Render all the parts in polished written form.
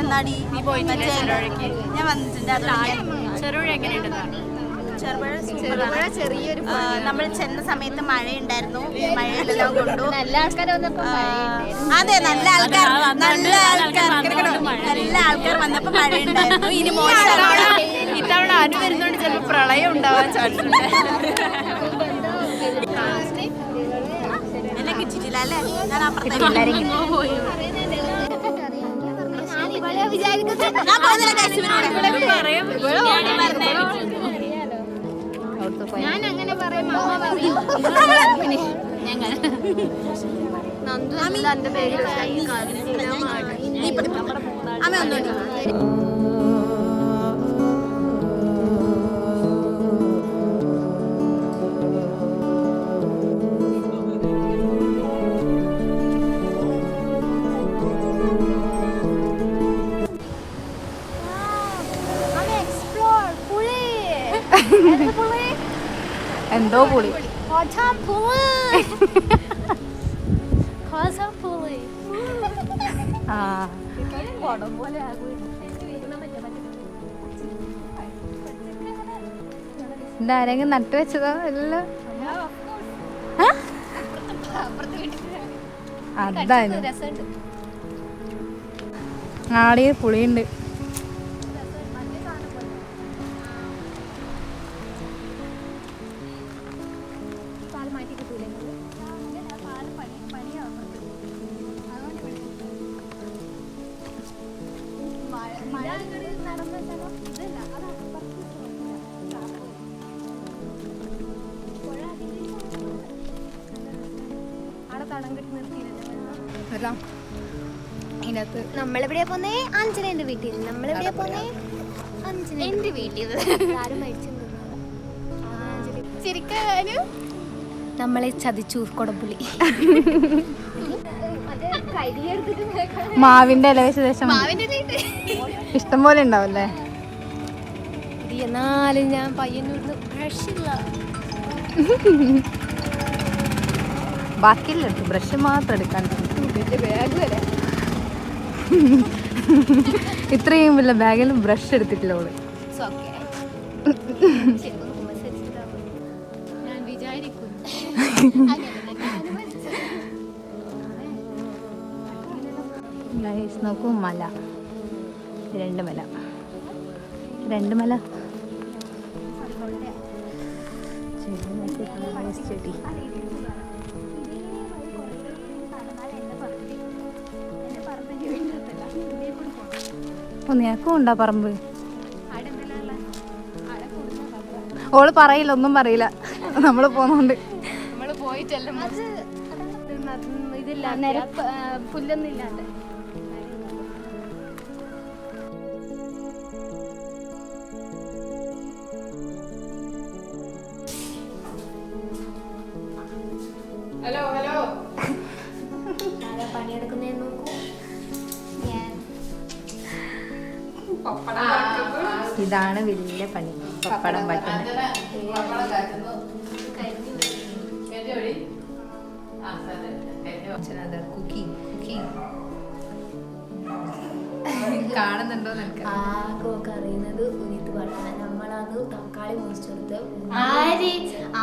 എന്നാടി ഞാൻ വന്നിട്ടുണ്ട്. ചെറുപുഴ എങ്ങനെയുണ്ടെന്നാണ്? ചെറുപുഴ ചെറിയൊരു നമ്മൾ ചെന്ന സമയത്ത് മഴയുണ്ടായിരുന്നു. മഴയിലെല്ലാം കൊണ്ടു നല്ല ആൾക്കാർ വന്നപ്പോ അതെ നല്ല ആൾക്കാർ വന്നപ്പോ മഴയുണ്ടായിരുന്നു. ഇനി ഇത്തവണ അനു വരുന്നോണ്ട് ചിലപ്പോൾ പ്രളയം ഉണ്ടാവാൻ ചാൻസ് ഉണ്ട്. എന്നെ കിട്ടിയിട്ടില്ല അല്ലേ? ഞാൻ അപ്പുറത്തേക്ക് ഞാൻ അങ്ങനെ പറയും. അമ്മ ഒന്നുകൂടി എന്തോ പുളി ഇതാരെങ്കിലും നട്ടു വെച്ചതോ? എല്ലാം അതാണ് ആടിയ പുളിയുണ്ട്. നമ്മളെവിടെയാ പോന്നേ? അഞ്ജനേന്റെ വീട്ടിൽ. നമ്മളെവിടെയാ പോന്നേ? എന്റെ വീട്ടിൽ. നമ്മളെ ചതിച്ചു കൊടപ്പുള്ളി. മാവിന്റെ ഇല വെച്ച ശേഷം ഇഷ്ടം പോലെ ഉണ്ടാവല്ലേ? എന്നാലും ഞാൻ പയ്യന്നൂരിന്ന് ബ്രഷില്ല. ബാക്കിയില്ല, ബ്രഷ് മാത്രം എടുക്കാൻ. ഇത്രയും വല്ല ബാഗിലും ബ്രഷ് എടുത്തിട്ടില്ല അവള്. ഞാൻ വിചാരിക്കുന്നു നോക്കൂ, മല, രണ്ട് മല. ചെടി നിനക്കും ഉണ്ടാ പറമ്പ്? ഓള് പറയില്ല, ഒന്നും പറയില്ല. നമ്മള് പോന്നോണ്ട് നമ്മള് പോയിട്ടല്ല. ഇതില്ല, പുല്ലൊന്നും ഇല്ലാണ്ട്. പണിയെടുക്കുന്നേ നോക്കൂ. ഇതാണ് വലിയ പണി, പപ്പടം പറ്റുന്നത്. കാണുന്നുണ്ടോ? ആകൊക്കെ അറിയുന്നത് ഉനിത്ത് പറഞ്ഞാൽ നമ്മളത് തക്കാളി മുറിച്ചെടുത്ത്.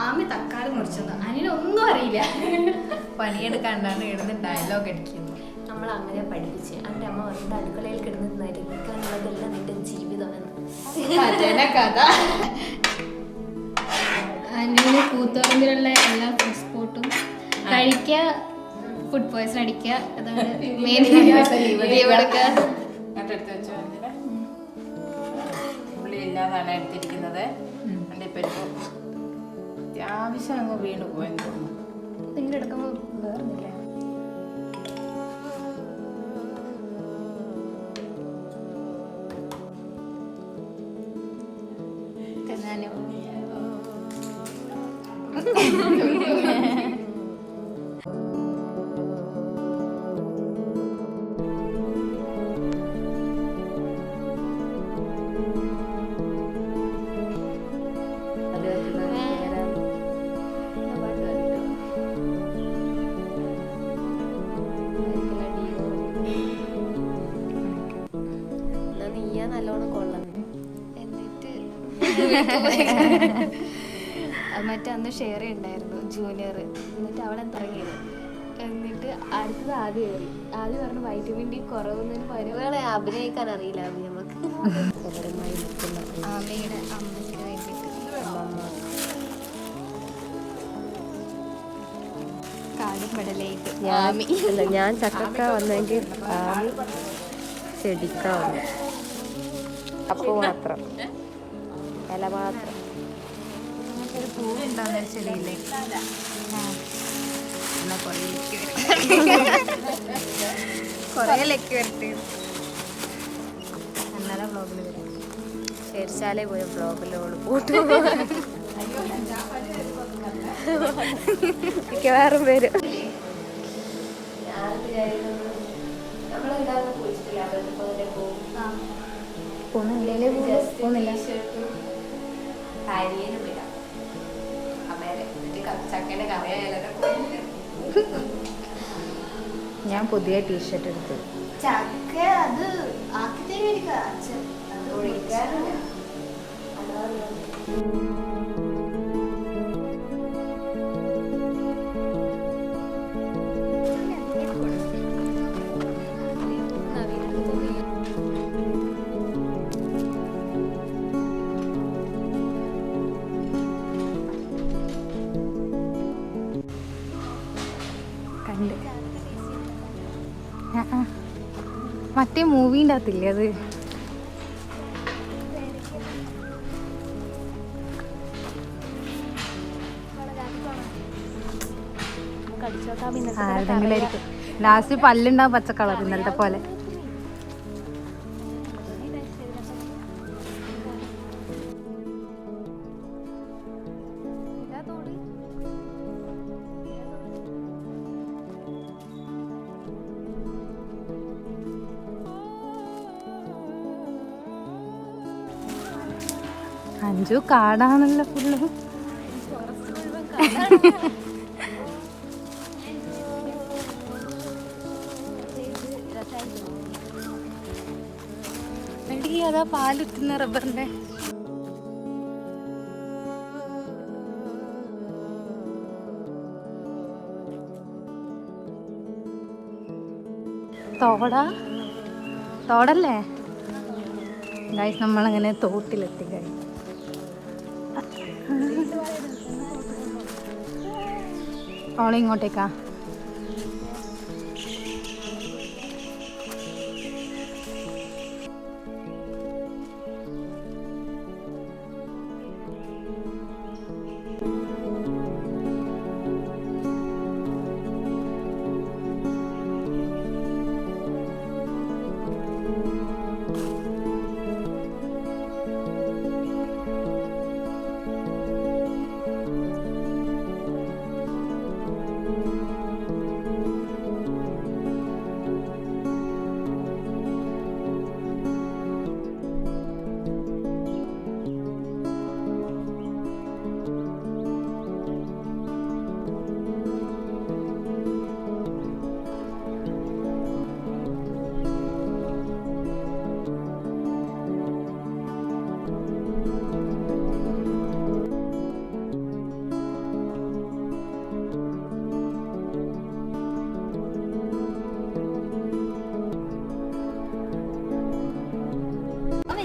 ആമി തക്കാളി മുറിച്ചത് അതിനൊന്നും അറിയില്ല. പണിയെടുക്കാണ്ടാണ് ഇടുന്ന ഡയലോഗ് അടിക്കുന്നത്. നമ്മൾ അങ്ങനെ പഠിപ്പിച്ച് എൻ്റെ അമ്മ പറഞ്ഞിട്ട് അടുക്കളയിൽ കിടന്ന് നരിക്കാനുള്ളതെല്ലാം നിന്റെ ജീവിതമെന്ന്. കഥ അതിൻ്റെ കൂത്തുപറമ്പിലുള്ള എല്ലാ ഫുഡ് സ്പോട്ടും കഴിക്കുക, ഫുഡ് പോയ്സൺ അടിക്കുക, അതാണ് മെയിൻ. ഉള്ളിലില്ലാതാണ് എടുത്തിരിക്കുന്നത്. അത്യാവശ്യം അങ്ങ് വീണ് പോയെന്ന് തോന്നുന്നു. നിങ്ങളുടെ എടുക്കുമ്പോൾ വേർന്നില്ല. ഞാൻ നല്ലോണം കൊള്ളാം. എന്നിട്ട് മറ്റേ അന്ന് ഷെയർ ഉണ്ടായിരുന്നു ജൂനിയർ, എന്നിട്ട് അവളെ തുടങ്ങിയത്. എന്നിട്ട് അടുത്തത് ആദ്യം കയറി. ആദ്യം പറഞ്ഞു വൈറ്റമിൻ ഡി കുറവെന്നൊരു ഒരുപാട് അഭിനയിക്കാൻ അറിയില്ല നമുക്ക്. ആമയുടെ അമ്മയ്ക്ക് വേണ്ടിയിട്ട് കാടും പടലായിട്ട് ഞാൻ ചക്കക്ക വന്നെങ്കിൽ ആമി ചെടിക്ക വന്നു. അപ്പൂ മാത്രം, ഇല മാത്രം. ഒരു പൂവുണ്ടാകുന്ന ചെടിയില്ലേ, കുറേ ലക്കി വരട്ടെ. അന്നേരം വ്ളോഗിൽ വരും. ചേർച്ചാലേ പോയ ബ്ലോഗിലോട് പോട്ടു മിക്കവാറും വരും. ഞാൻ പുതിയ ടീഷർട്ട് എടുത്തു. ചക്ക അത് ആക്കി തരുമായിരിക്കും അച്ഛൻ. കണ്ട് മറ്റേ മൂവീൻ്റെ അകത്തില്ലേ അത്, ആരുടെങ്കിലും ആയിരിക്കും. ലാസ്റ്റ് പല്ലുണ്ടാവും പച്ച കളർ, ഇന്നലത്തെ പോലെ. അഞ്ചു കാടാണല്ലോ ഫുള്ള്. എടി അതാ പാലുറ്റുന്ന റബ്ബറിന്റെ. തോടല്ലേ ഗൈസ്, നമ്മളങ്ങനെ തോട്ടിലെത്തി കഴിഞ്ഞു. ഓളെ ഇങ്ങോട്ടേക്കാ.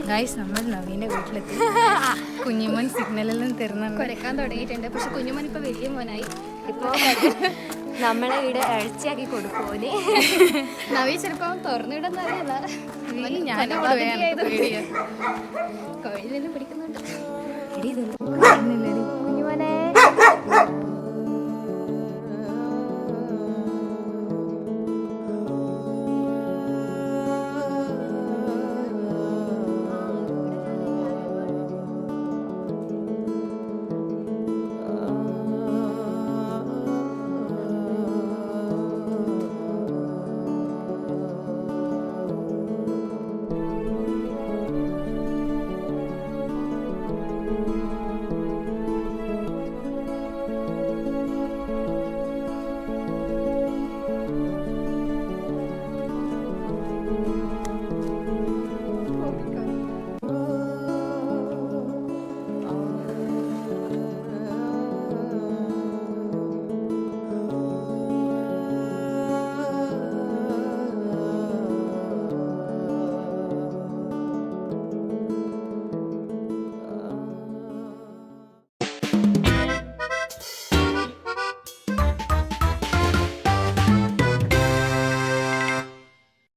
ഗൈസ്, നമ്മൾ നവീൻ്റെ വീട്ടിലെത്തി. കുഞ്ഞുമോൻ സിഗ്നലെല്ലാം തരുന്ന കുരക്കാൻ തുടങ്ങിയിട്ടുണ്ട്. പക്ഷെ കുഞ്ഞുമോൻ ഇപ്പൊ വലിയ മോനായി. ഇപ്പൊ നമ്മളെ ഇവിടെ അഴിച്ചാക്കി കൊടുക്കൂലേ. നവീ ചിലപ്പോ തുറന്നുവിടുന്ന അറിയില്ല. കോഴിലെല്ലാം പിടിക്കുന്നുണ്ട്. കുഞ്ഞുമോനെ